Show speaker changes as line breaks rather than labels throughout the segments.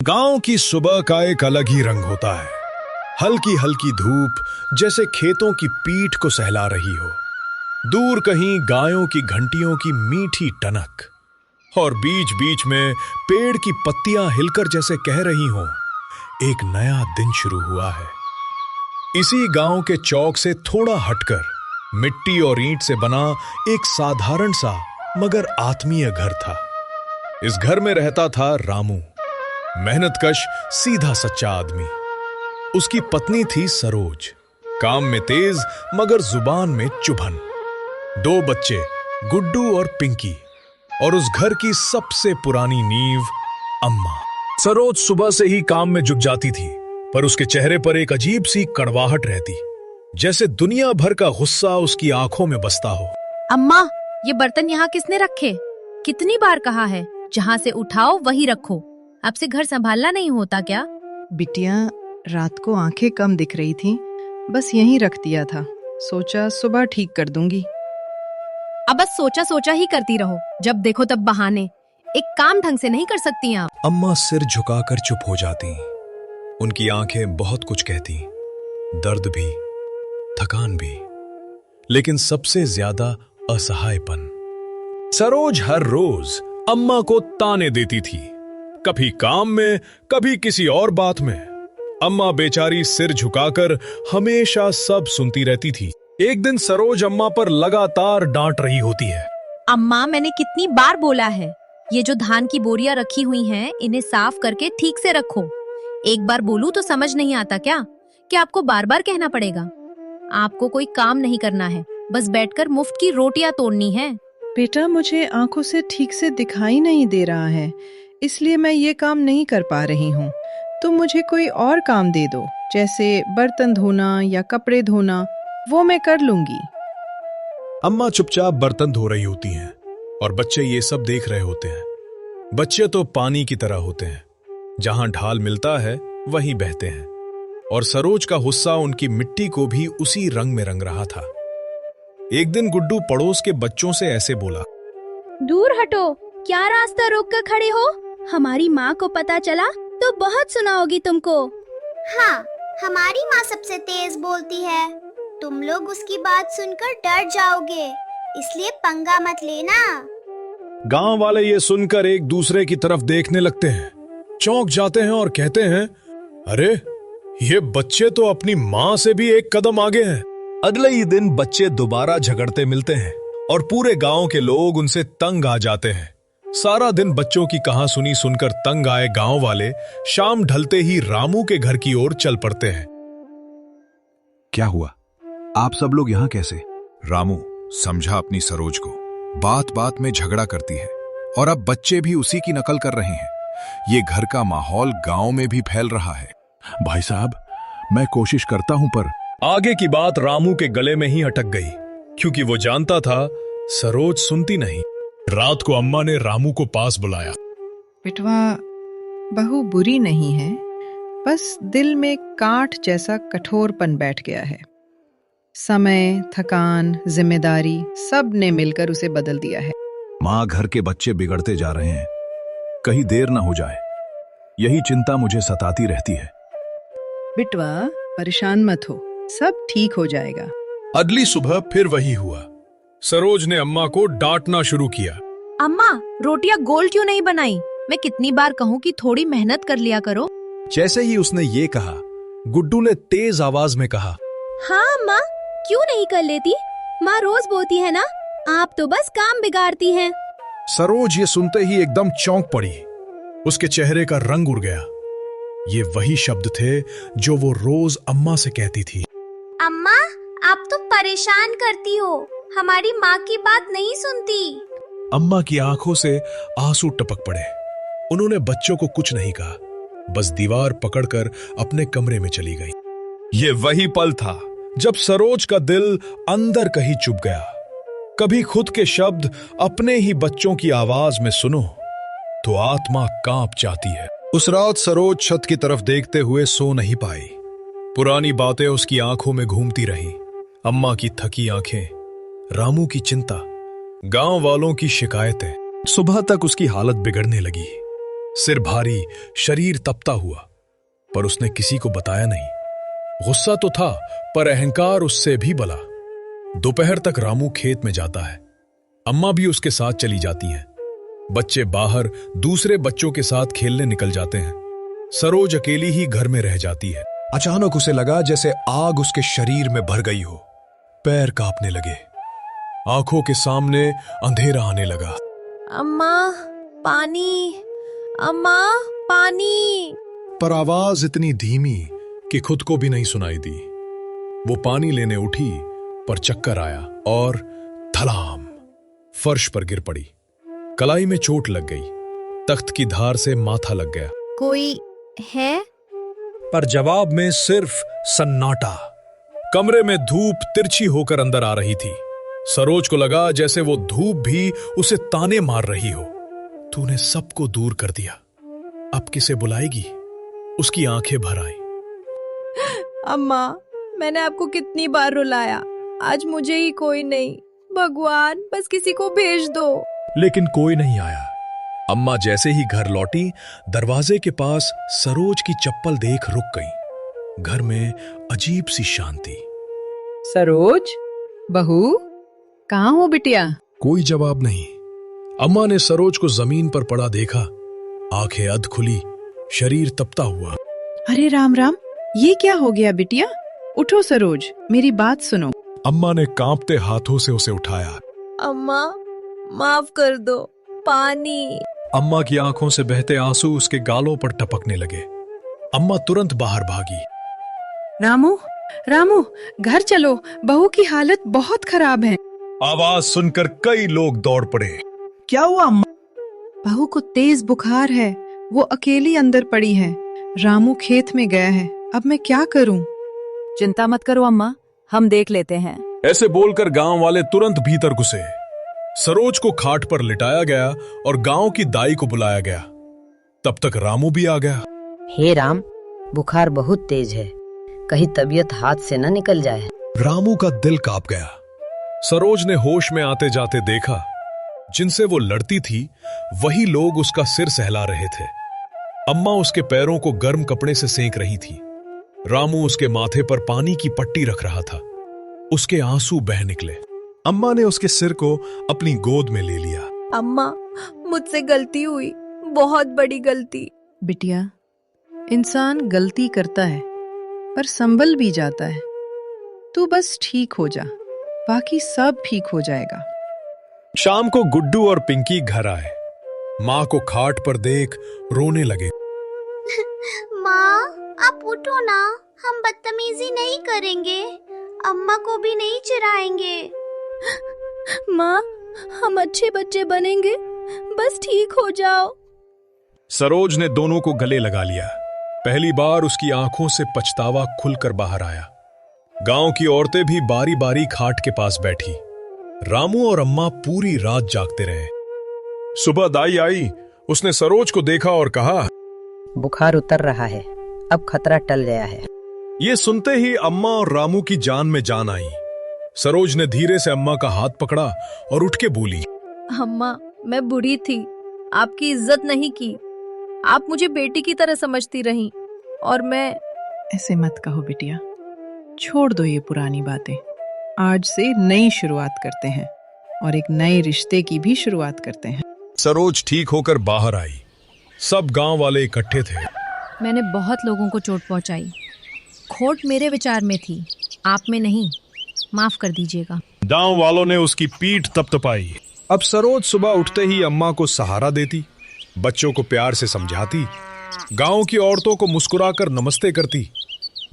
गांव की सुबह का एक अलग ही रंग होता है। हल्की हल्की धूप जैसे खेतों की पीठ को सहला रही हो। दूर कहीं गायों की घंटियों की मीठी टनक और बीच बीच में पेड़ की पत्तियां हिलकर जैसे कह रही हों, एक नया दिन शुरू हुआ है। इसी गांव के चौक से थोड़ा हटकर मिट्टी और ईंट से बना एक साधारण सा मगर आत्मीय घर था। इस घर में रहता था रामू, मेहनतकश, सीधा सच्चा आदमी। उसकी पत्नी थी सरोज, काम में तेज मगर जुबान में चुभन। 2 बच्चे, गुड्डू और पिंकी, और उस घर की सबसे पुरानी नींव अम्मा। सरोज सुबह से ही काम में जुट जाती थी, पर उसके चेहरे पर एक अजीब सी कड़वाहट रहती, जैसे दुनिया भर का गुस्सा उसकी आंखों में बसता हो।
अम्मा, ये बर्तन यहाँ किसने रखे? कितनी बार कहा है, जहाँ से उठाओ वही रखो। अब से घर संभालना नहीं होता क्या?
बिटिया, रात को आंखें कम दिख रही थी, बस यहीं रख दिया था। सोचा सुबह ठीक कर दूंगी।
अब बस सोचा सोचा ही करती रहो, जब देखो तब बहाने। एक काम ढंग से नहीं कर सकती आप?
अम्मा सिर झुकाकर चुप हो जाती। उनकी आंखें बहुत कुछ कहती, दर्द भी, थकान भी, लेकिन सबसे ज्यादा असहायपन। सरोज हर रोज अम्मा को ताने देती थी, कभी काम में, कभी किसी और बात में। अम्मा बेचारी सिर झुकाकर हमेशा सब सुनती रहती थी। एक दिन सरोज अम्मा पर लगातार डांट रही होती है।
अम्मा, मैंने कितनी बार बोला है, ये जो धान की बोरियां रखी हुई हैं, इन्हें साफ करके ठीक से रखो। एक बार बोलूं तो समझ नहीं आता क्या कि आपको बार बार कहना पड़ेगा? आपको कोई काम नहीं करना है, बस बैठकर मुफ्त की रोटियां तोड़नी है।
बेटा, मुझे आंखों से ठीक से दिखाई नहीं दे रहा है, इसलिए मैं ये काम नहीं कर पा रही हूँ। तुम मुझे कोई और काम दे दो, जैसे बर्तन धोना या कपड़े धोना, वो मैं कर लूंगी।
अम्मा चुपचाप बर्तन धो रही होती हैं और बच्चे ये सब देख रहे होते हैं। बच्चे तो पानी की तरह होते हैं, जहां ढाल मिलता है वहीं बहते हैं, और सरोज का गुस्सा उनकी मिट्टी को भी उसी रंग में रंग रहा था। एक दिन गुड्डू पड़ोस के बच्चों से ऐसे बोला,
दूर हटो, क्या रास्ता रोक कर खड़े हो? हमारी माँ को पता चला तो बहुत सुनाओगी तुमको।
हाँ, हमारी माँ सबसे तेज बोलती है, तुम लोग उसकी बात सुनकर डर जाओगे, इसलिए पंगा मत लेना।
गांव वाले ये सुनकर एक दूसरे की तरफ देखने लगते हैं, चौंक जाते हैं और कहते हैं, अरे ये बच्चे तो अपनी माँ से भी एक कदम आगे हैं। अगले ही दिन बच्चे दोबारा झगड़ते मिलते हैं और पूरे गांव के लोग उनसे तंग आ जाते हैं। सारा दिन बच्चों की कहां सुनी सुनकर तंग आए गांव वाले शाम ढलते ही रामू के घर की ओर चल पड़ते हैं।
क्या हुआ? आप सब लोग यहाँ कैसे? रामू समझा अपनी सरोज को, बात बात में झगड़ा करती है और अब बच्चे भी उसी की नकल कर रहे हैं। ये घर का माहौल गांव में भी फैल रहा है।
भाई साहब, मैं कोशिश करता हूं, पर आगे की बात रामू के गले में ही अटक गई, क्योंकि वो जानता था सरोज सुनती नहीं। रात को अम्मा ने रामू को पास बुलाया।
बिटवा, बहू बुरी नहीं है, बस दिल में काठ जैसा कठोरपन बैठ गया है। समय, थकान, जिम्मेदारी सब ने मिलकर उसे बदल दिया है।
माँ, घर के बच्चे बिगड़ते जा रहे हैं, कहीं देर ना हो जाए, यही चिंता मुझे सताती रहती है।
बिटवा, परेशान मत हो, सब ठीक हो जाएगा।
अगली सुबह फिर वही हुआ। सरोज ने अम्मा को डांटना शुरू किया।
अम्मा, रोटियां गोल क्यों नहीं बनाई? मैं कितनी बार कहूँ कि थोड़ी मेहनत कर लिया करो।
जैसे ही उसने ये कहा, गुड्डू ने तेज आवाज में कहा,
हाँ माँ, क्यों नहीं कर लेती? माँ रोज बोलती है ना, आप तो बस काम बिगाड़ती हैं।
सरोज ये सुनते ही एकदम चौंक पड़ी। उसके चेहरे का रंग उड़ गया। ये वही शब्द थे जो वो रोज अम्मा से कहती थी।
अम्मा, आप तो परेशान करती हो, हमारी माँ की बात नहीं सुनती।
अम्मा की आंखों से आंसू टपक पड़े। उन्होंने बच्चों को कुछ नहीं कहा, बस दीवार पकड़कर अपने कमरे में चली गई। ये वही पल था जब सरोज का दिल अंदर कहीं चुभ गया। कभी खुद के शब्द अपने ही बच्चों की आवाज में सुनो तो आत्मा कांप जाती है। उस रात सरोज छत की तरफ देखते हुए सो नहीं पाई। पुरानी बातें उसकी आंखों में घूमती रही। अम्मा की थकी आंखें, रामू की चिंता, गांव वालों की शिकायतें। सुबह तक उसकी हालत बिगड़ने लगी। सिर भारी, शरीर तपता हुआ, पर उसने किसी को बताया नहीं। गुस्सा तो था, पर अहंकार उससे भी बला। दोपहर तक रामू खेत में जाता है। अम्मा भी उसके साथ चली जाती हैं। बच्चे बाहर दूसरे बच्चों के साथ खेलने निकल जाते हैं। सरोज अकेली ही घर में रह जाती है। अचानक उसे लगा जैसे आग उसके शरीर में भर गई हो। पैर कांपने लगे, आंखों के सामने अंधेरा आने लगा।
अम्मा पानी, अम्मा पानी।
पर आवाज इतनी धीमी कि खुद को भी नहीं सुनाई दी। वो पानी लेने उठी, पर चक्कर आया और धड़ाम फर्श पर गिर पड़ी। कलाई में चोट लग गई, तख्त की धार से माथा लग गया।
कोई है?
पर जवाब में सिर्फ सन्नाटा। कमरे में धूप तिरछी होकर अंदर आ रही थी। सरोज को लगा जैसे वो धूप भी उसे ताने मार रही हो। तूने सबको दूर कर दिया, अब किसे बुलाएगी? उसकी आंखें भर आई।
अम्मा, मैंने आपको कितनी बार रुलाया, आज मुझे ही कोई नहीं। भगवान, बस किसी को भेज दो।
लेकिन कोई नहीं आया। अम्मा जैसे ही घर लौटी, दरवाजे के पास सरोज की चप्पल देख रुक गई। घर में अजीब सी शांति।
सरोज, बहू, कहाँ हो बिटिया?
कोई जवाब नहीं। अम्मा ने सरोज को जमीन पर पड़ा देखा, आंखें अध खुली, शरीर तपता हुआ।
अरे राम राम, ये क्या हो गया बिटिया? उठो सरोज, मेरी बात सुनो।
अम्मा ने कांपते हाथों से उसे उठाया।
अम्मा, माफ कर दो, पानी।
अम्मा की आंखों से बहते आंसू उसके गालों पर टपकने लगे। अम्मा तुरंत बाहर भागी।
रामू, रामू, घर चलो, बहू की हालत बहुत खराब है।
आवाज सुनकर कई लोग दौड़ पड़े।
क्या हुआ अम्मा? बहू को तेज बुखार है, वो अकेली अंदर पड़ी है। रामू खेत में गया है, अब मैं क्या करूं?
चिंता मत करो अम्मा, हम देख लेते हैं।
ऐसे बोलकर गांव वाले तुरंत भीतर घुसे। सरोज को खाट पर लिटाया गया और गांव की दाई को बुलाया गया। तब तक रामू भी आ गया।
हे राम, बुखार बहुत तेज है, कहीं तबीयत हाथ से न निकल जाए।
रामू का दिल कांप गया। सरोज ने होश में आते जाते देखा, जिनसे वो लड़ती थी वही लोग उसका सिर सहला रहे थे। अम्मा उसके पैरों को गर्म कपड़े से सेंक रही थी। रामू उसके माथे पर पानी की पट्टी रख रहा था। उसके आंसू बह निकले। अम्मा ने उसके सिर को अपनी गोद में ले लिया।
अम्मा, मुझसे गलती हुई, बहुत बड़ी गलती।
बिटिया, इंसान गलती करता है पर संभल भी जाता है। तू बस ठीक हो जा, बाकी सब ठीक हो जाएगा।
शाम को गुड्डू और पिंकी घर आए। माँ को खाट पर देख रोने लगे।
माँ, आप उठो ना, हम बदतमीजी नहीं करेंगे, अम्मा को भी नहीं चिढ़ाएंगे।
माँ, हम अच्छे बच्चे बनेंगे, बस ठीक हो जाओ।
सरोज ने दोनों को गले लगा लिया। पहली बार उसकी आंखों से पछतावा खुलकर बाहर आया। गांव की औरतें भी बारी बारी खाट के पास बैठी। रामू और अम्मा पूरी रात जागते रहे। सुबह दाई आई, उसने सरोज को देखा और कहा,
बुखार उतर रहा है, अब खतरा टल गया है।
ये सुनते ही अम्मा और रामू की जान में जान आई। सरोज ने धीरे से अम्मा का हाथ पकड़ा और उठ के बोली,
अम्मा, मैं बुरी थी, आपकी इज्जत नहीं की। आप मुझे बेटी की तरह समझती रहीं और मैं।
ऐसे मत कहो बिटिया, छोड़ दो ये पुरानी बातें। आज से नई शुरुआत करते हैं और एक नए रिश्ते की भी शुरुआत करते हैं।
सरोज ठीक होकर बाहर आई। सब गांव वाले इकट्ठे थे।
मैंने बहुत लोगों को चोट पहुंचाई। खोट मेरे विचार में थी, आप में नहीं। माफ कर दीजिएगा।
गांव वालों ने उसकी पीठ तपतपाई। अब सरोज सुबह उठते ही अम्मा को सहारा देती, बच्चों को प्यार से समझाती, गांव की औरतों को मुस्कुराकर नमस्ते करती,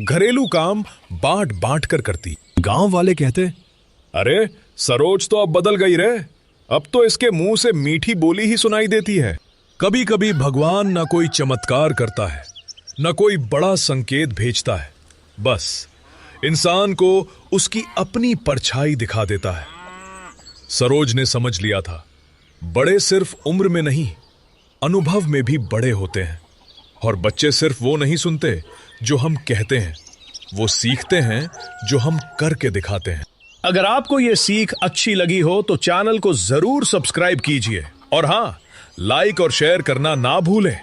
घरेलू काम बांट बांट कर करती। गांव वाले कहते, अरे सरोज तो अब बदल गई रे, अब तो इसके मुंह से मीठी बोली ही सुनाई देती है। कभी कभी भगवान न कोई चमत्कार करता है, न कोई बड़ा संकेत भेजता है, बस इंसान को उसकी अपनी परछाई दिखा देता है। सरोज ने समझ लिया था, बड़े सिर्फ उम्र में नहीं, अनुभव में भी बड़े होते हैं। और बच्चे सिर्फ वो नहीं सुनते जो हम कहते हैं, वो सीखते हैं जो हम करके दिखाते हैं। अगर आपको ये सीख अच्छी लगी हो तो चैनल को जरूर सब्सक्राइब कीजिए और हां, लाइक और शेयर करना ना भूलें।